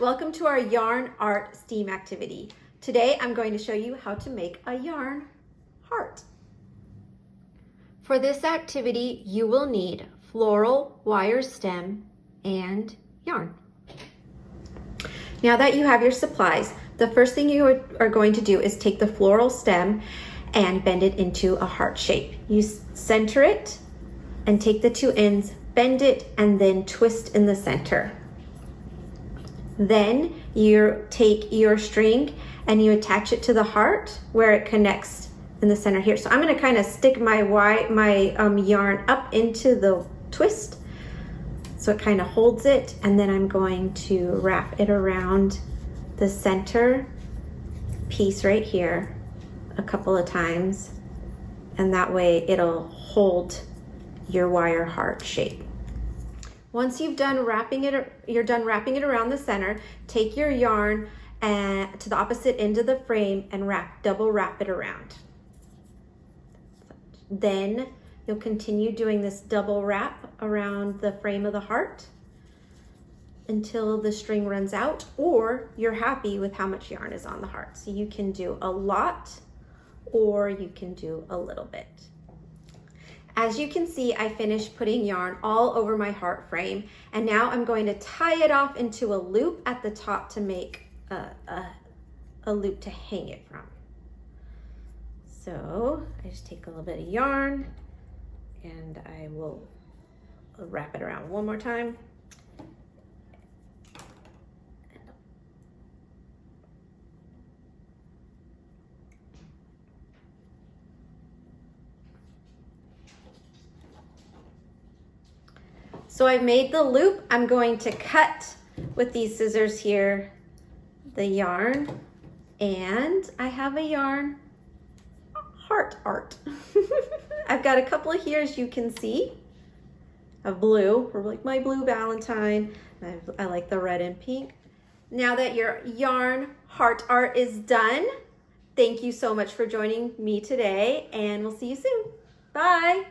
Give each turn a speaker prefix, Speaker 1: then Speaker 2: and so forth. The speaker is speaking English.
Speaker 1: welcome to our yarn art STEAM activity. Today I'm going to show you how to make a yarn heart. For this activity you will need floral wire stem and yarn. Now that you have your supplies, the first thing you are going to do is take the floral stem and bend it into a heart shape. You center it and take the two ends, bend it, and then twist in the center. Then you take your string and you attach it to the heart where it connects in the center here. So I'm going to kind of stick my yarn up into the twist so it kind of holds it, and then I'm going to wrap it around the center piece right here a couple of times, and that way it'll hold your wire heart shape. Once you're done wrapping it around the center, take your yarn to the opposite end of the frame and double wrap it around. Then you'll continue doing this double wrap around the frame of the heart until the string runs out, or you're happy with how much yarn is on the heart. So you can do a lot or you can do a little bit. As you can see, I finished putting yarn all over my heart frame, and now I'm going to tie it off into a loop at the top to make a loop to hang it from. So I just take a little bit of yarn and I will wrap it around one more time. So I've made the loop. I'm going to cut with these scissors here the yarn, and I have a yarn heart art. I've got a couple of here, as you can see, of blue for like my blue Valentine. I like the red and pink. Now that your yarn heart art is done, thank you so much for joining me today, and we'll see you soon. Bye.